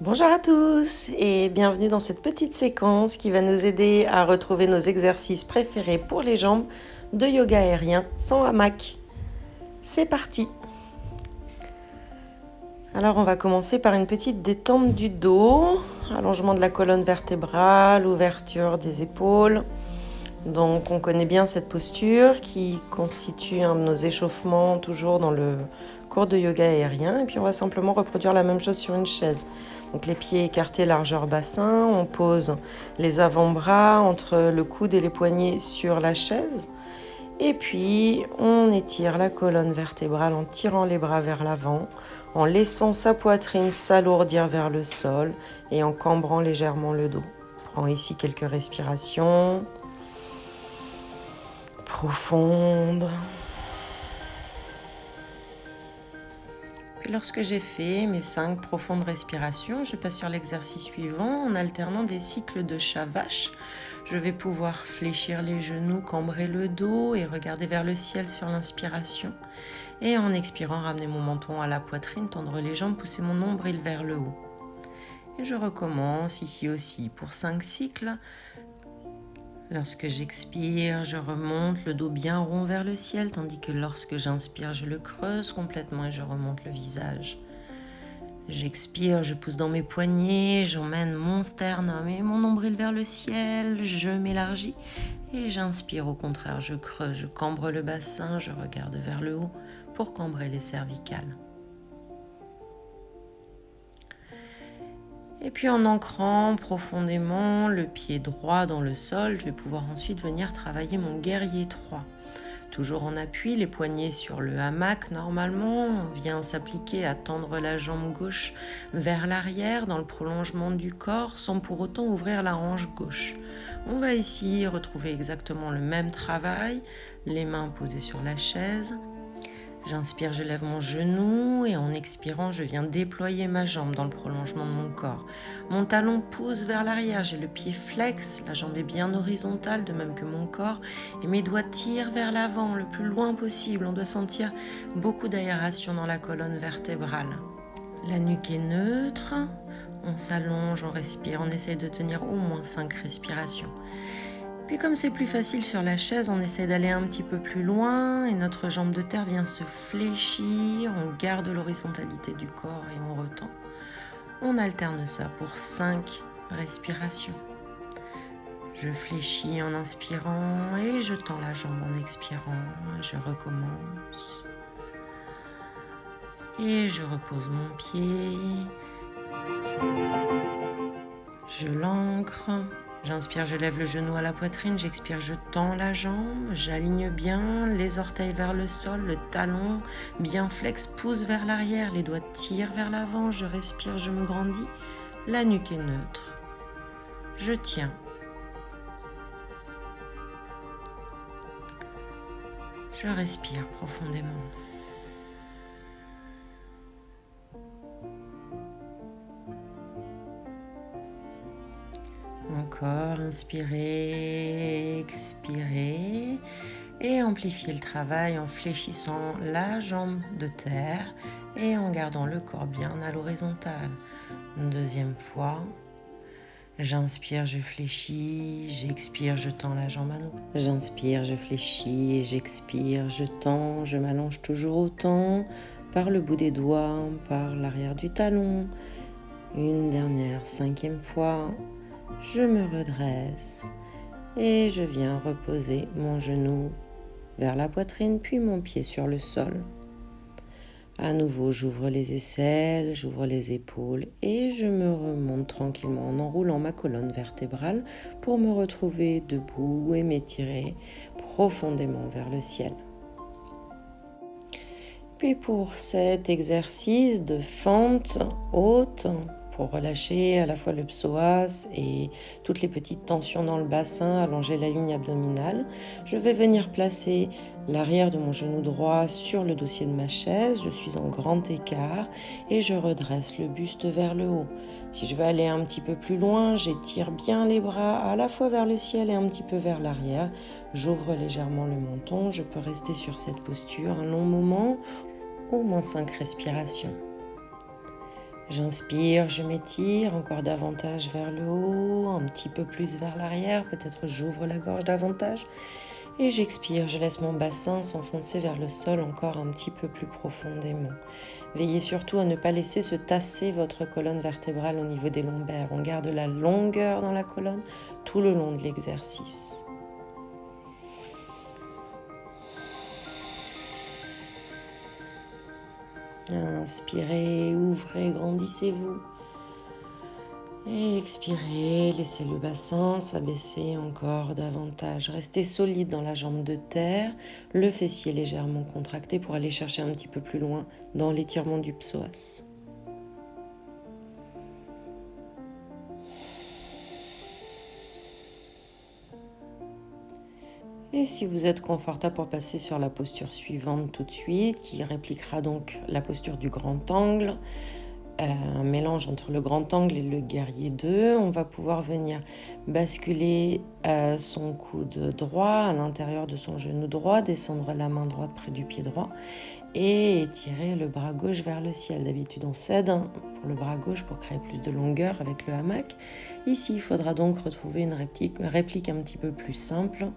Bonjour à tous et bienvenue dans cette petite séquence qui va nous aider à retrouver nos exercices préférés pour les jambes de yoga aérien sans hamac. C'est parti! Alors on va commencer par une petite détente du dos, allongement de la colonne vertébrale, ouverture des épaules. Donc on connaît bien cette posture qui constitue un de nos échauffements toujours dans le cours de yoga aérien. Et puis on va simplement reproduire la même chose sur une chaise. Donc les pieds écartés largeur bassin, on pose les avant-bras entre le coude et les poignets sur la chaise. Et puis on étire la colonne vertébrale en tirant les bras vers l'avant, en laissant sa poitrine s'alourdir vers le sol et en cambrant légèrement le dos. Prends ici quelques respirations profondes. Puis lorsque j'ai fait mes 5 profondes respirations, je passe sur l'exercice suivant en alternant des cycles de chat-vache. Je vais pouvoir fléchir les genoux, cambrer le dos et regarder vers le ciel sur l'inspiration. Et en expirant, ramener mon menton à la poitrine, tendre les jambes, pousser mon nombril vers le haut. Et je recommence ici aussi pour 5 cycles. Lorsque j'expire, je remonte le dos bien rond vers le ciel, tandis que lorsque j'inspire, je le creuse complètement et je remonte le visage. J'expire, je pousse dans mes poignets, j'emmène mon sternum et mon nombril vers le ciel, je m'élargis et j'inspire au contraire, je creuse, je cambre le bassin, je regarde vers le haut pour cambrer les cervicales. Et puis en ancrant profondément le pied droit dans le sol, je vais pouvoir ensuite venir travailler mon guerrier 3. Toujours en appui, les poignets sur le hamac normalement, on vient s'appliquer à tendre la jambe gauche vers l'arrière dans le prolongement du corps sans pour autant ouvrir la hanche gauche. On va ici retrouver exactement le même travail, les mains posées sur la chaise. J'inspire, je lève mon genou et en expirant, je viens déployer ma jambe dans le prolongement de mon corps. Mon talon pousse vers l'arrière, j'ai le pied flex, la jambe est bien horizontale, de même que mon corps, et mes doigts tirent vers l'avant le plus loin possible. On doit sentir beaucoup d'aération dans la colonne vertébrale. La nuque est neutre, on s'allonge, on respire, on essaie de tenir au moins 5 respirations. Puis comme c'est plus facile sur la chaise, on essaie d'aller un petit peu plus loin et notre jambe de terre vient se fléchir, on garde l'horizontalité du corps et on retend. On alterne ça pour 5 respirations. Je fléchis en inspirant et je tends la jambe en expirant. Je recommence. Et je repose mon pied. Je l'ancre. J'inspire, je lève le genou à la poitrine, j'expire, je tends la jambe, j'aligne bien les orteils vers le sol, le talon bien flex, pousse vers l'arrière, les doigts tirent vers l'avant, je respire, je me grandis, la nuque est neutre. Je tiens. Je respire profondément. Encore, inspirez, expirez et amplifiez le travail en fléchissant la jambe de terre et en gardant le corps bien à l'horizontale. Une deuxième fois, j'inspire, je fléchis, j'expire, je tends la jambe à nous. J'inspire, je fléchis, j'expire, je tends, je m'allonge toujours autant par le bout des doigts, par l'arrière du talon. Une dernière, 5e fois. Je me redresse et je viens reposer mon genou vers la poitrine puis mon pied sur le sol. À nouveau, j'ouvre les aisselles, j'ouvre les épaules et je me remonte tranquillement en enroulant ma colonne vertébrale pour me retrouver debout et m'étirer profondément vers le ciel. Puis pour cet exercice de fente haute, pour relâcher à la fois le psoas et toutes les petites tensions dans le bassin, allonger la ligne abdominale, je vais venir placer l'arrière de mon genou droit sur le dossier de ma chaise. Je suis en grand écart et je redresse le buste vers le haut. Si je veux aller un petit peu plus loin, j'étire bien les bras à la fois vers le ciel et un petit peu vers l'arrière. J'ouvre légèrement le menton. Je peux rester sur cette posture un long moment, au moins 5 respirations. J'inspire, je m'étire encore davantage vers le haut, un petit peu plus vers l'arrière, peut-être j'ouvre la gorge davantage. Et j'expire, je laisse mon bassin s'enfoncer vers le sol encore un petit peu plus profondément. Veillez surtout à ne pas laisser se tasser votre colonne vertébrale au niveau des lombaires. On garde la longueur dans la colonne tout le long de l'exercice. Inspirez, ouvrez, grandissez-vous. Et expirez, laissez le bassin s'abaisser encore davantage. Restez solide dans la jambe de terre, le fessier légèrement contracté pour aller chercher un petit peu plus loin dans l'étirement du psoas. Et si vous êtes confortable pour passer sur la posture suivante tout de suite, qui répliquera donc la posture du grand angle, un mélange entre le grand angle et le guerrier 2, on va pouvoir venir basculer son coude droit à l'intérieur de son genou droit, descendre la main droite près du pied droit et étirer le bras gauche vers le ciel. D'habitude, on cède pour le bras gauche pour créer plus de longueur avec le hamac. Ici, il faudra donc retrouver une réplique un petit peu plus simple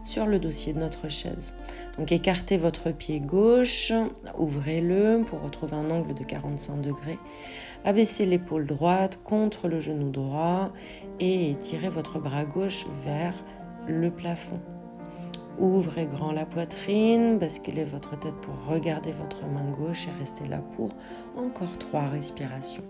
sur le dossier de notre chaise. Donc, écartez votre pied gauche, ouvrez-le pour retrouver un angle de 45 degrés. Abaissez l'épaule droite contre le genou droit et étirez votre bras gauche vers le plafond. Ouvrez grand la poitrine, basculez votre tête pour regarder votre main gauche et restez là pour encore 3 respirations.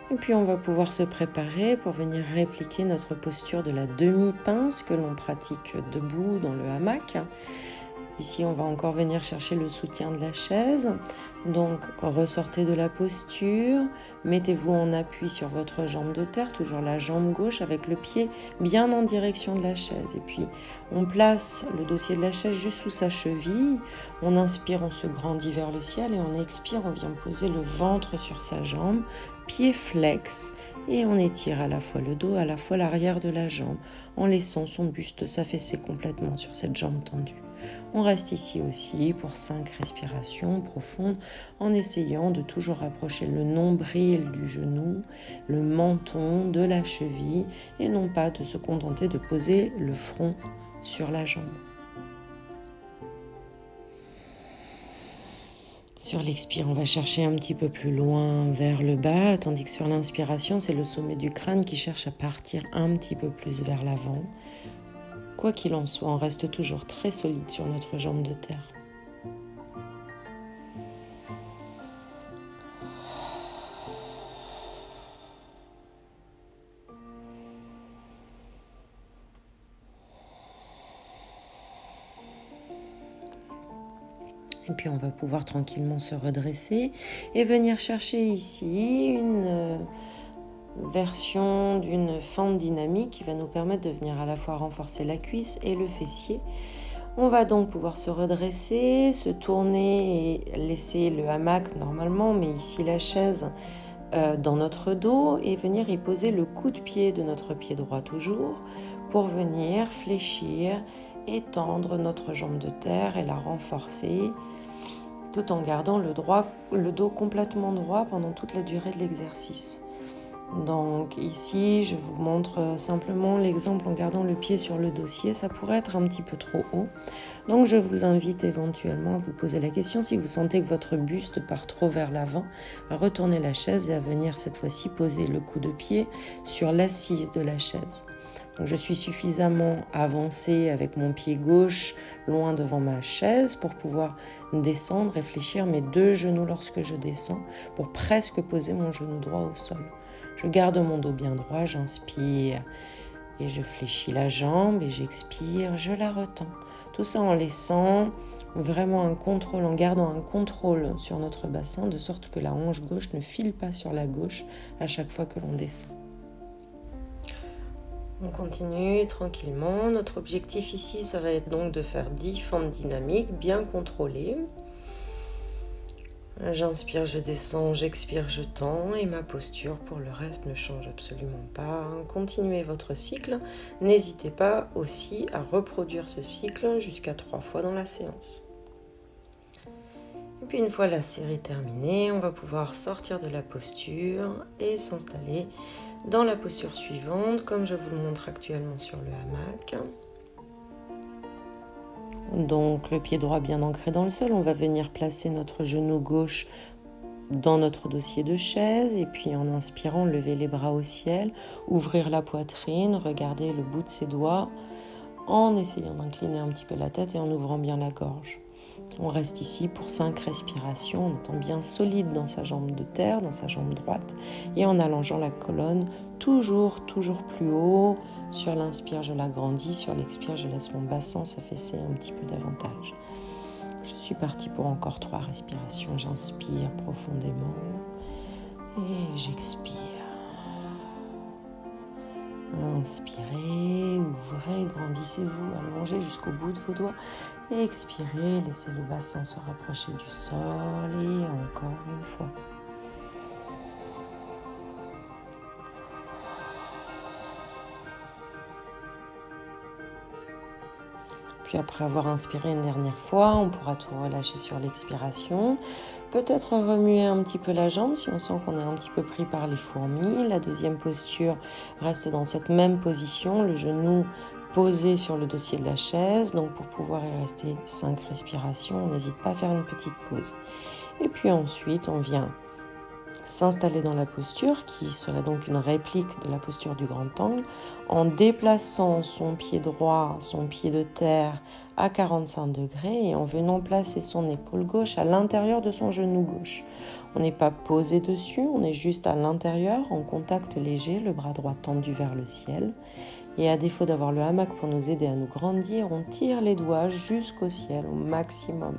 Et puis on va pouvoir se préparer pour venir répliquer notre posture de la demi-pince que l'on pratique debout dans le hamac. Ici, on va encore venir chercher le soutien de la chaise. Donc, ressortez de la posture, mettez-vous en appui sur votre jambe de terre, toujours la jambe gauche avec le pied bien en direction de la chaise. Et puis, on place le dossier de la chaise juste sous sa cheville. On inspire, on se grandit vers le ciel et on expire, on vient poser le ventre sur sa jambe, pied flex et on étire à la fois le dos, à la fois l'arrière de la jambe en laissant son buste s'affaisser complètement sur cette jambe tendue. On reste ici aussi pour 5 respirations profondes en essayant de toujours rapprocher le nombril du genou, le menton de la cheville et non pas de se contenter de poser le front sur la jambe. Sur l'expire, on va chercher un petit peu plus loin vers le bas, tandis que sur l'inspiration, c'est le sommet du crâne qui cherche à partir un petit peu plus vers l'avant. Quoi qu'il en soit, on reste toujours très solide sur notre jambe de terre. Et puis on va pouvoir tranquillement se redresser et venir chercher ici une version d'une fente dynamique qui va nous permettre de venir à la fois renforcer la cuisse et le fessier. On va donc pouvoir se redresser, se tourner et laisser le hamac normalement, mais ici la chaise dans notre dos et venir y poser le coup de pied de notre pied droit toujours pour venir fléchir, étendre notre jambe de terre et la renforcer tout en gardant le dos complètement droit pendant toute la durée de l'exercice. Donc ici, je vous montre simplement l'exemple en gardant le pied sur le dossier. Ça pourrait être un petit peu trop haut. Donc je vous invite éventuellement à vous poser la question si vous sentez que votre buste part trop vers l'avant, à retourner la chaise et à venir cette fois-ci poser le coup de pied sur l'assise de la chaise. Donc je suis suffisamment avancée avec mon pied gauche loin devant ma chaise pour pouvoir descendre et fléchir mes 2 genoux lorsque je descends pour presque poser mon genou droit au sol. Je garde mon dos bien droit, j'inspire et je fléchis la jambe et j'expire, je la retends. Tout ça en laissant vraiment un contrôle, en gardant un contrôle sur notre bassin de sorte que la hanche gauche ne file pas sur la gauche à chaque fois que l'on descend. On continue tranquillement. Notre objectif ici, ça va être donc de faire 10 fentes dynamiques bien contrôlées. J'inspire, je descends, j'expire, je tends et ma posture pour le reste ne change absolument pas. Continuez votre cycle. N'hésitez pas aussi à reproduire ce cycle jusqu'à 3 fois dans la séance. Et puis une fois la série terminée, on va pouvoir sortir de la posture et s'installer dans la posture suivante, comme je vous le montre actuellement sur le hamac. Donc le pied droit bien ancré dans le sol, on va venir placer notre genou gauche dans notre dossier de chaise et puis en inspirant, lever les bras au ciel, ouvrir la poitrine, regarder le bout de ses doigts en essayant d'incliner un petit peu la tête et en ouvrant bien la gorge. On reste ici pour 5 respirations en étant bien solide dans sa jambe de terre, dans sa jambe droite et en allongeant la colonne toujours plus haut. Sur l'inspire, je l'agrandis, sur l'expire, je laisse mon bassin s'affaisser un petit peu davantage. Je suis partie pour encore 3 respirations. J'inspire profondément et j'expire. Inspirez, ouvrez, grandissez-vous, allongez jusqu'au bout de vos doigts. Et expirez, laissez le bassin se rapprocher du sol et encore une fois. Puis après avoir inspiré une dernière fois, on pourra tout relâcher sur l'expiration. Peut-être remuer un petit peu la jambe si on sent qu'on est un petit peu pris par les fourmis. La deuxième posture reste dans cette même position, le genou posé sur le dossier de la chaise. Donc pour pouvoir y rester 5 respirations, on n'hésite pas à faire une petite pause. Et puis ensuite, on vient s'installer dans la posture qui serait donc une réplique de la posture du grand angle en déplaçant son pied droit, son pied de terre à 45 degrés et en venant placer son épaule gauche à l'intérieur de son genou gauche. On n'est pas posé dessus, on est juste à l'intérieur en contact léger, le bras droit tendu vers le ciel. Et à défaut d'avoir le hamac pour nous aider à nous grandir, on tire les doigts jusqu'au ciel au maximum.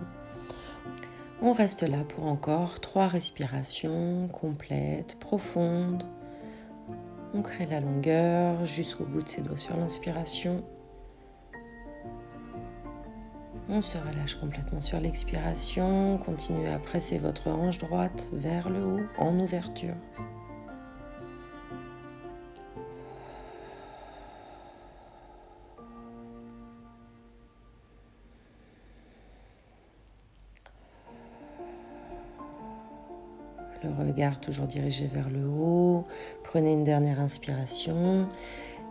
On reste là pour encore 3 respirations complètes, profondes. On crée la longueur jusqu'au bout de ses doigts sur l'inspiration. On se relâche complètement sur l'expiration. Continuez à presser votre hanche droite vers le haut en ouverture. Le regard toujours dirigé vers le haut. Prenez une dernière inspiration.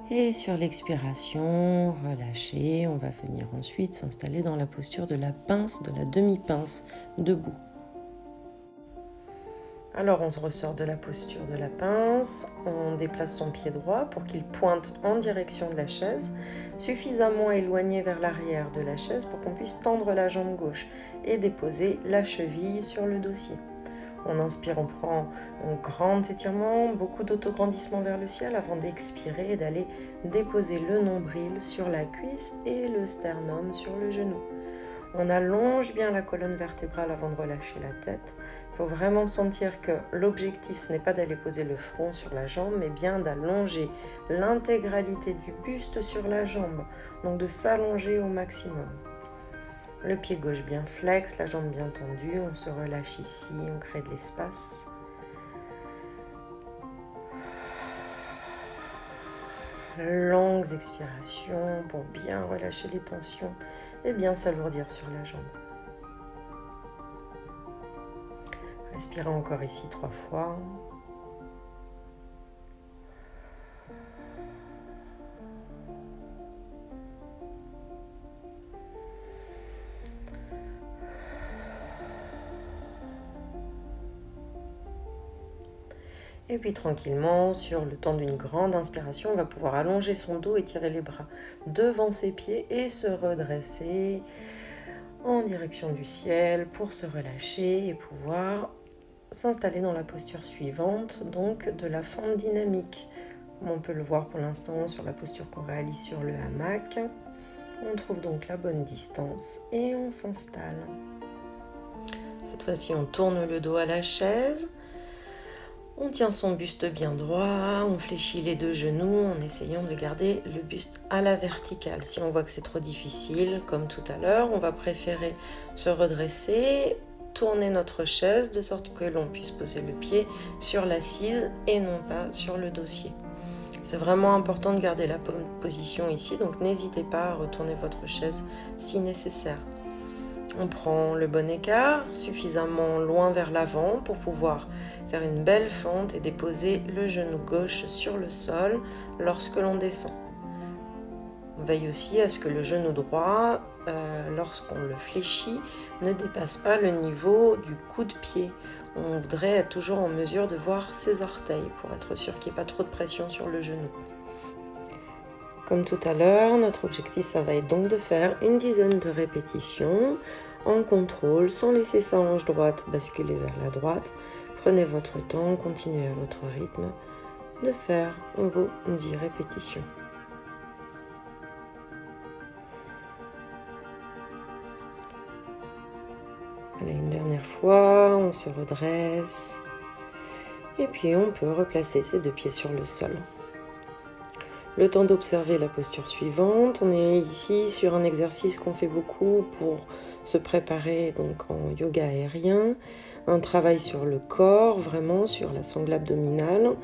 Et sur l'expiration, relâchez. On va venir ensuite s'installer dans la posture de la pince, de la demi-pince, debout. Alors on se ressort de la posture de la pince, on déplace son pied droit pour qu'il pointe en direction de la chaise, suffisamment éloigné vers l'arrière de la chaise pour qu'on puisse tendre la jambe gauche et déposer la cheville sur le dossier. On inspire, on prend un grand étirement, beaucoup d'autograndissement vers le ciel avant d'expirer et d'aller déposer le nombril sur la cuisse et le sternum sur le genou. On allonge bien la colonne vertébrale avant de relâcher la tête. Il faut vraiment sentir que l'objectif, ce n'est pas d'aller poser le front sur la jambe, mais bien d'allonger l'intégralité du buste sur la jambe, donc de s'allonger au maximum. Le pied gauche bien flex, la jambe bien tendue, on se relâche ici, on crée de l'espace. Longues expirations pour bien relâcher les tensions et bien s'alourdir sur la jambe. Respirez encore ici 3 fois. Et puis tranquillement, sur le temps d'une grande inspiration, on va pouvoir allonger son dos et tirer les bras devant ses pieds et se redresser en direction du ciel pour se relâcher et pouvoir s'installer dans la posture suivante, donc de la fente dynamique. Comme on peut le voir pour l'instant sur la posture qu'on réalise sur le hamac. On trouve donc la bonne distance et on s'installe. Cette fois-ci, on tourne le dos à la chaise. On tient son buste bien droit, on fléchit les deux genoux en essayant de garder le buste à la verticale. Si on voit que c'est trop difficile, comme tout à l'heure, on va préférer se redresser, tourner notre chaise de sorte que l'on puisse poser le pied sur l'assise et non pas sur le dossier. C'est vraiment important de garder la bonne position ici, donc n'hésitez pas à retourner votre chaise si nécessaire. On prend le bon écart, suffisamment loin vers l'avant pour pouvoir faire une belle fente et déposer le genou gauche sur le sol lorsque l'on descend. On veille aussi à ce que le genou droit, lorsqu'on le fléchit, ne dépasse pas le niveau du coude-pied. On voudrait être toujours en mesure de voir ses orteils pour être sûr qu'il n'y ait pas trop de pression sur le genou. Comme tout à l'heure, notre objectif, ça va être donc de faire une dizaine de répétitions en contrôle, sans laisser sa hanche droite basculer vers la droite. Prenez votre temps, continuez à votre rythme de faire vos 10 répétitions. Allez, une dernière fois, on se redresse et puis on peut replacer ses deux pieds sur le sol. Le temps d'observer la posture suivante. On est ici sur un exercice qu'on fait beaucoup pour se préparer donc en yoga aérien. Un travail sur le corps, vraiment sur la sangle abdominale.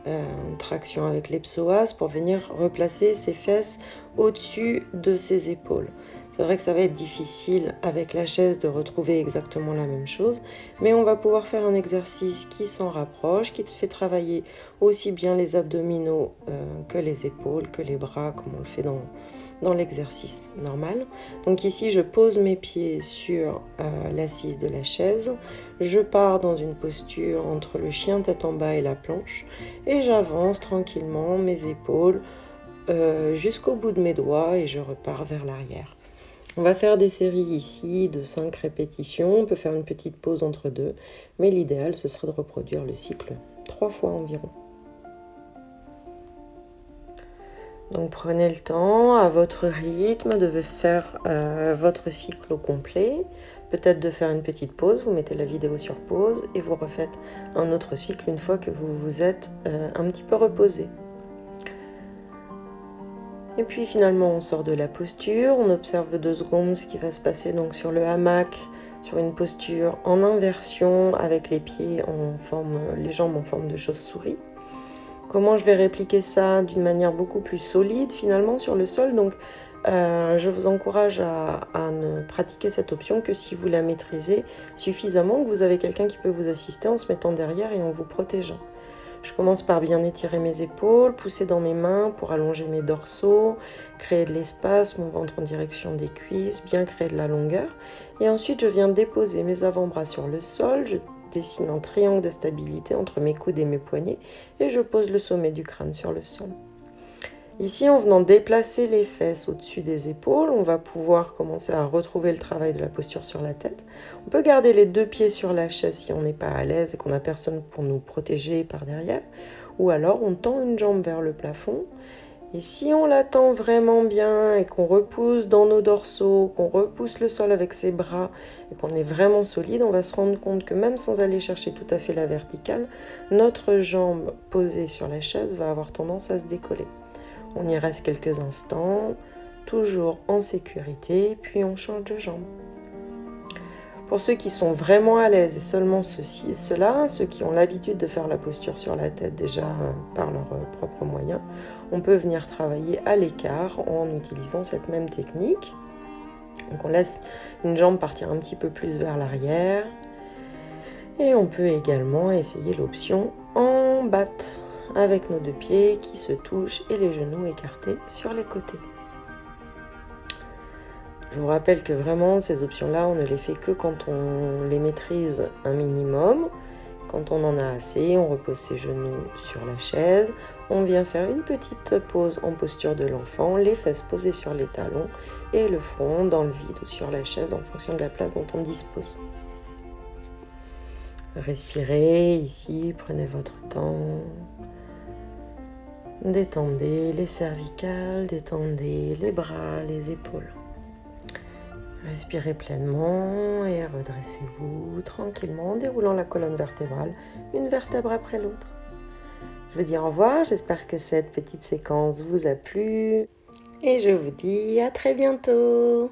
Une traction avec les psoas pour venir replacer ses fesses au-dessus de ses épaules. C'est vrai que ça va être difficile avec la chaise de retrouver exactement la même chose, mais on va pouvoir faire un exercice qui s'en rapproche, qui te fait travailler aussi bien les abdominaux que les épaules, que les bras, comme on le fait dans l'exercice normal. Donc ici, je pose mes pieds sur l'assise de la chaise, je pars dans une posture entre le chien tête en bas et la planche, et j'avance tranquillement mes épaules jusqu'au bout de mes doigts et je repars vers l'arrière. On va faire des séries ici de 5 répétitions, on peut faire une petite pause entre deux, mais l'idéal ce serait de reproduire le cycle 3 fois environ. Donc prenez le temps à votre rythme de faire votre cycle au complet, peut-être de faire une petite pause, vous mettez la vidéo sur pause et vous refaites un autre cycle une fois que vous vous êtes un petit peu reposé. Et puis finalement on sort de la posture, on observe 2 secondes ce qui va se passer donc sur le hamac, sur une posture en inversion avec les pieds les jambes en forme de chauve-souris. Comment je vais répliquer ça d'une manière beaucoup plus solide finalement sur le sol. Donc je vous encourage à ne pratiquer cette option que si vous la maîtrisez suffisamment, que vous avez quelqu'un qui peut vous assister en se mettant derrière et en vous protégeant. Je commence par bien étirer mes épaules, pousser dans mes mains pour allonger mes dorsaux, créer de l'espace, mon ventre en direction des cuisses, bien créer de la longueur. Et ensuite, je viens déposer mes avant-bras sur le sol, je dessine un triangle de stabilité entre mes coudes et mes poignets et je pose le sommet du crâne sur le sol. Ici, en venant déplacer les fesses au-dessus des épaules, on va pouvoir commencer à retrouver le travail de la posture sur la tête. On peut garder les 2 pieds sur la chaise si on n'est pas à l'aise et qu'on n'a personne pour nous protéger par derrière. Ou alors, on tend une jambe vers le plafond. Et si on la tend vraiment bien et qu'on repousse dans nos dorsaux, qu'on repousse le sol avec ses bras et qu'on est vraiment solide, on va se rendre compte que même sans aller chercher tout à fait la verticale, notre jambe posée sur la chaise va avoir tendance à se décoller. On y reste quelques instants, toujours en sécurité, puis on change de jambe. Pour ceux qui sont vraiment à l'aise, et seulement ceux-là, ceux qui ont l'habitude de faire la posture sur la tête déjà par leurs propres moyens, on peut venir travailler à l'écart en utilisant cette même technique. Donc on laisse une jambe partir un petit peu plus vers l'arrière. Et on peut également essayer l'option en batte, avec nos 2 pieds qui se touchent et les genoux écartés sur les côtés. Je vous rappelle que vraiment ces options-là, on ne les fait que quand on les maîtrise un minimum. Quand on en a assez, on repose ses genoux sur la chaise. On vient faire une petite pause en posture de l'enfant, les fesses posées sur les talons et le front dans le vide ou sur la chaise en fonction de la place dont on dispose. Respirez ici, prenez votre temps. Détendez les cervicales, détendez les bras, les épaules. Respirez pleinement et redressez-vous tranquillement en déroulant la colonne vertébrale, une vertèbre après l'autre. Je vous dis au revoir, j'espère que cette petite séquence vous a plu et je vous dis à très bientôt.